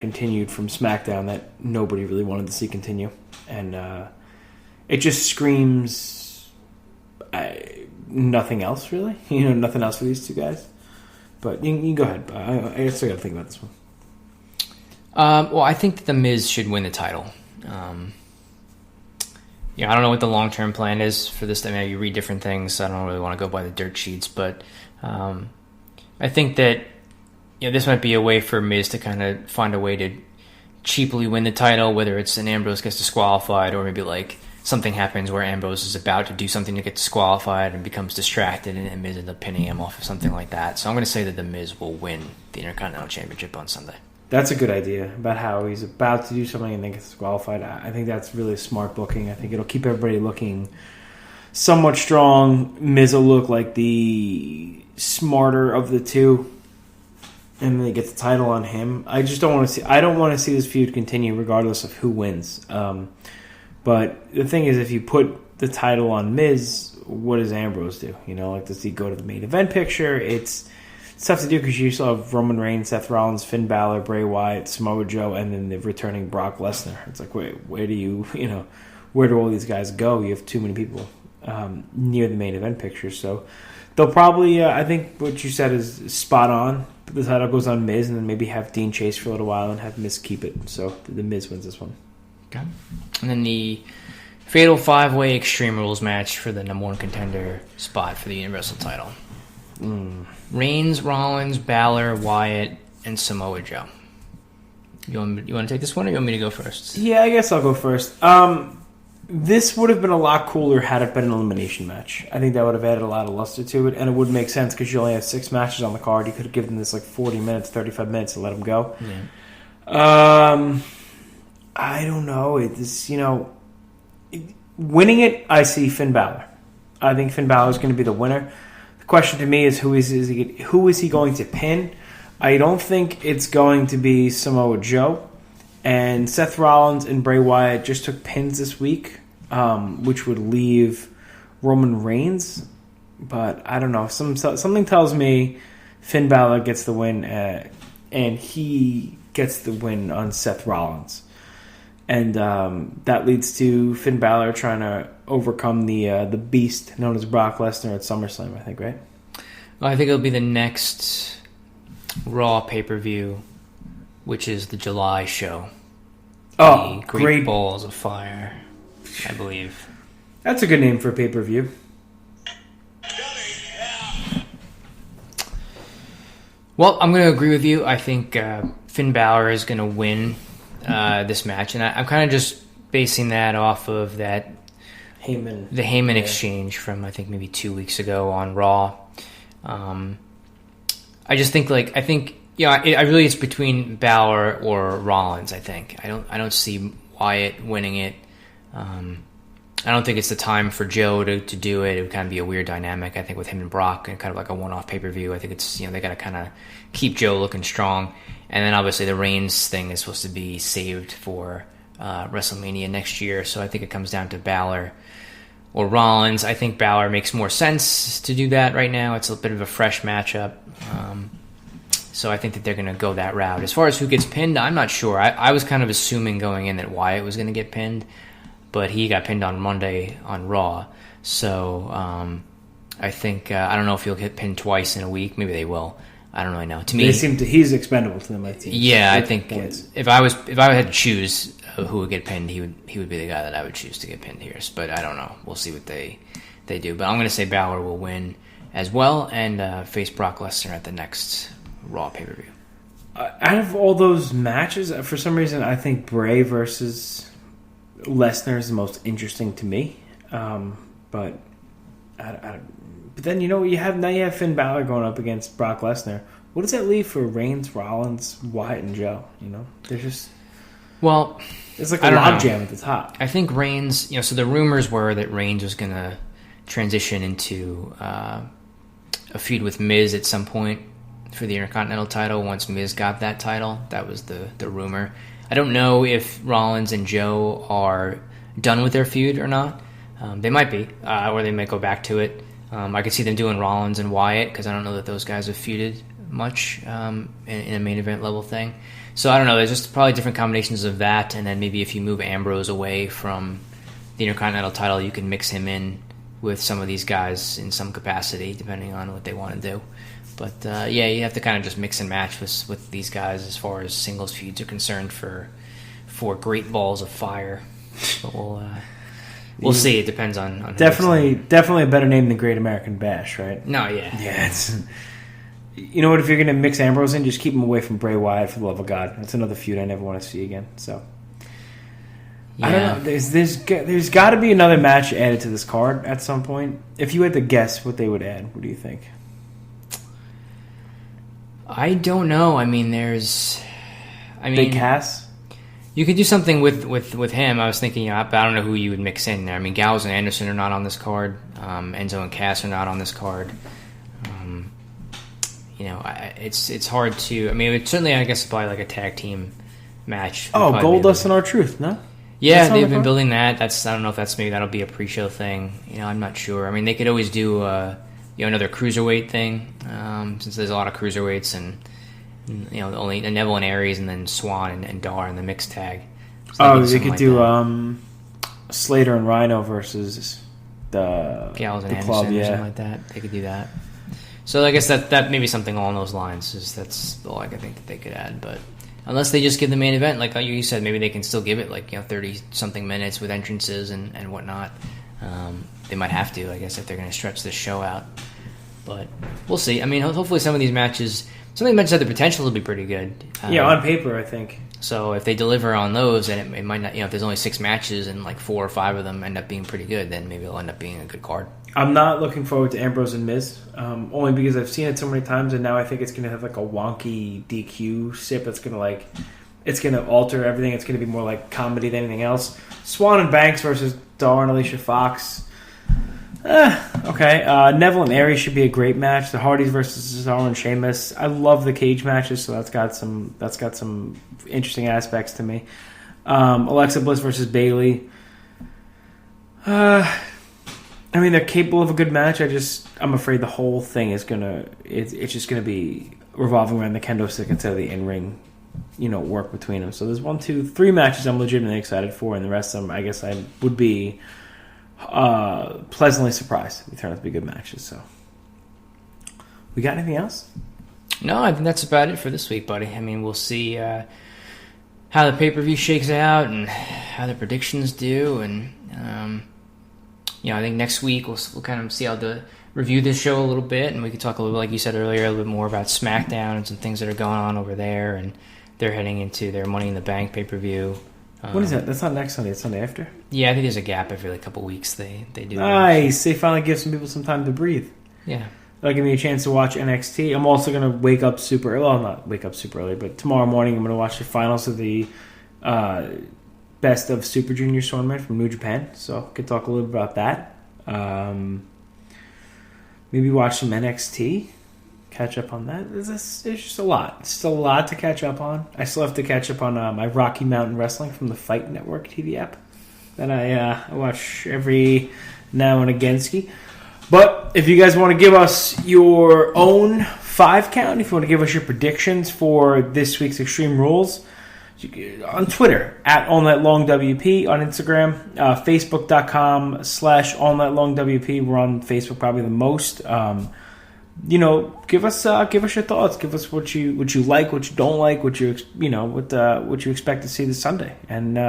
continued from SmackDown that nobody really wanted to see continue. And it just screams nothing else, really. Nothing else for these two guys. But you can go ahead. I guess I got to think about this one. Well, I think The Miz should win the title. I don't know what the long-term plan is for this. I mean, you read different things. So I don't really want to go by the dirt sheets, but I think that this might be a way for Miz to kind of find a way to cheaply win the title, whether it's an Ambrose gets disqualified or maybe like something happens where Ambrose is about to do something to get disqualified and becomes distracted and Miz ends up pinning him off of something like that. So I'm going to say that The Miz will win the Intercontinental Championship on Sunday. That's a good idea about how he's about to do something and then gets disqualified. I think that's really smart booking. I think it'll keep everybody looking somewhat strong. Miz will look like the smarter of the two, and then they get the title on him. I just don't want to see. I don't want to see this feud continue, regardless of who wins. But the thing is, if you put the title on Miz, what does Ambrose do? Does he go to the main event picture? It's tough to do because you still have Roman Reigns, Seth Rollins, Finn Balor, Bray Wyatt, Samoa Joe, and then the returning Brock Lesnar. It's like, wait, where do all these guys go? You have too many people near the main event picture. So they'll probably, I think what you said is spot on. The title goes on Miz, and then maybe have Dean chase for a little while and have Miz keep it. So the Miz wins this one. Okay. And then the Fatal 5-Way Extreme Rules match for the number one contender spot for the Universal title. Reigns, Rollins, Balor, Wyatt, and Samoa Joe. You want to take this one, or you want me to go first? Yeah, I guess I'll go first. This would have been a lot cooler had it been an elimination match. I think that would have added a lot of luster to it, and it would make sense because you only have 6 matches on the card. You could have given this like 40 minutes, 35 minutes to let them go. Yeah. I don't know. Winning it, I see Finn Balor. I think Finn Balor is going to be the winner. The question to me is who is he going to pin? I don't think it's going to be Samoa Joe. And Seth Rollins and Bray Wyatt just took pins this week, which would leave Roman Reigns. But I don't know. Something tells me Finn Balor gets the win, and he gets the win on Seth Rollins. And that leads to Finn Balor trying to overcome the beast known as Brock Lesnar at SummerSlam, I think, right? Well, I think it'll be the next Raw pay-per-view, which is the July show. Oh, the Great Balls of Fire, I believe. That's a good name for a pay-per-view. Well, I'm going to agree with you. I think Finn Balor is going to win this match, and I'm kind of just basing that off of the Heyman exchange from I think maybe 2 weeks ago on Raw. I just think I really it's between Balor or Rollins. I think I don't see Wyatt winning it. I don't think it's the time for Joe to do it. It would kind of be a weird dynamic, I think, with him and Brock, and kind of like a one-off pay-per-view. I think it's they got to kind of keep Joe looking strong, and then obviously the Reigns thing is supposed to be saved for WrestleMania next year. So I think it comes down to Balor or Rollins. I think Balor makes more sense to do that right now. It's a bit of a fresh matchup. So I think that they're going to go that route. As far as who gets pinned, I'm not sure. I was kind of assuming going in that Wyatt was going to get pinned, but he got pinned on Monday on Raw. So I think, I don't know if he'll get pinned twice in a week. Maybe they will. I don't really know. To me, he's expendable to them, I think. Yeah, I think if I had to choose who would get pinned, he would be the guy that I would choose to get pinned here. But I don't know. We'll see what they do. But I'm going to say Balor will win as well and face Brock Lesnar at the next Raw pay-per-view. Out of all those matches, for some reason, I think Bray versus Lesnar is the most interesting to me. But then you have Finn Balor going up against Brock Lesnar. What does that leave for Reigns, Rollins, Wyatt, and Joe? They're just it's like a logjam at the top. I think Reigns. So the rumors were that Reigns was going to transition into a feud with Miz at some point for the Intercontinental title once Miz got that title. That was the rumor. I don't know if Rollins and Joe are done with their feud or not. They might be, or they might go back to it. I could see them doing Rollins and Wyatt because I don't know that those guys have feuded much in a main event level thing. So I don't know. There's just probably different combinations of that, and then maybe if you move Ambrose away from the Intercontinental title, you can mix him in with some of these guys in some capacity, depending on what they want to do. But yeah, you have to kind of just mix and match with these guys as far as singles feuds are concerned for Great Balls of Fire. But we'll see. It depends on definitely a better name than Great American Bash, right? No, yeah. It's, you know what? If you're going to mix Ambrose in, just keep him away from Bray Wyatt, for the love of God. That's another feud I never want to see again. So yeah. I don't know. There's got to be another match added to this card at some point. If you had to guess what they would add, what do you think? I don't know. I mean, Big Cass. You could do something with him. I was thinking, but I don't know who you would mix in there. I mean, Gallows and Anderson are not on this card. Enzo and Cass are not on this card. It's hard to. I mean, it's certainly, I guess, probably like a tag team match. Oh, Goldust and R-Truth, no? Yeah, they've been building that. I don't know if that'll be a pre-show thing. I'm not sure. I mean, they could always do another cruiserweight thing, since there's a lot of cruiserweights, and only Neville and Aries, and then Swan and Dar in the mixed tag. So they could do Slater and Rhino versus the Gallows and the Anderson club, or something like that. They could do that. So I guess that maybe something along those lines. That's all I think that they could add. But unless they just give the main event, like you said, maybe they can still give it 30 something minutes with entrances and whatnot. They might have to, I guess, if they're going to stretch this show out. But we'll see. I mean, hopefully some of these matches have the potential to be pretty good. On paper, I think. So if they deliver on those, and it might not, if there's only 6 matches and 4 or 5 of them end up being pretty good, then maybe it'll end up being a good card. I'm not looking forward to Ambrose and Miz, only because I've seen it so many times, and now I think it's going to have a wonky DQ sip that's going to it's going to alter everything. It's going to be more like comedy than anything else. Swan and Banks versus Dar and Alicia Fox. Okay. Neville and Aries should be a great match. The Hardys versus Cesaro and Sheamus. I love the cage matches, so that's got some interesting aspects to me. Alexa Bliss versus Bayley. I mean, they're capable of a good match. I'm afraid the whole thing is it's just gonna be revolving around the kendo stick instead of the in-ring, work between them. So there's 1, 2, 3 matches I'm legitimately excited for, and the rest of them, I guess I would be pleasantly surprised if they turn out to be good matches. So, we got anything else? No, I think that's about it for this week, buddy. I mean, we'll see how the pay-per-view shakes out and how the predictions do, and I think next week we'll kind of see how to review this show a little bit, and we can talk a little bit, like you said earlier, a little bit more about SmackDown and some things that are going on over there, and they're heading into their Money in the Bank pay-per-view. What is that? That's not next Sunday. It's Sunday after? Yeah, I think there's a gap every couple weeks. They do. Nice. They finally give some people some time to breathe. Yeah. That'll give me a chance to watch NXT. I'm also going to wake up super early. Well, not wake up super early, but tomorrow morning I'm going to watch the finals of the Best of Super Junior tournament from New Japan. So I could talk a little bit about that. Maybe watch some NXT. Catch up on that. It's just a lot. It's still a lot to catch up on. I still have to catch up on my Rocky Mountain Wrestling from the Fight Network TV app that I watch every now and again. But if you guys want to give us your own 5 count, if you want to give us your predictions for this week's Extreme Rules, on Twitter, at AllNightLongWP, on Instagram, Facebook.com/AllNightLongWP. We're on Facebook probably the most. Give us your thoughts. Give us what you like, what you don't like, what you expect to see this Sunday. And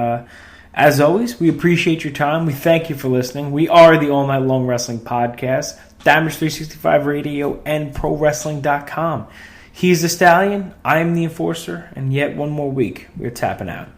as always, we appreciate your time. We thank you for listening. We are the All Night Long Wrestling Podcast, Damage 365 Radio, and ProWrestling.com. He's the Stallion. I'm the Enforcer. And yet one more week, we're tapping out.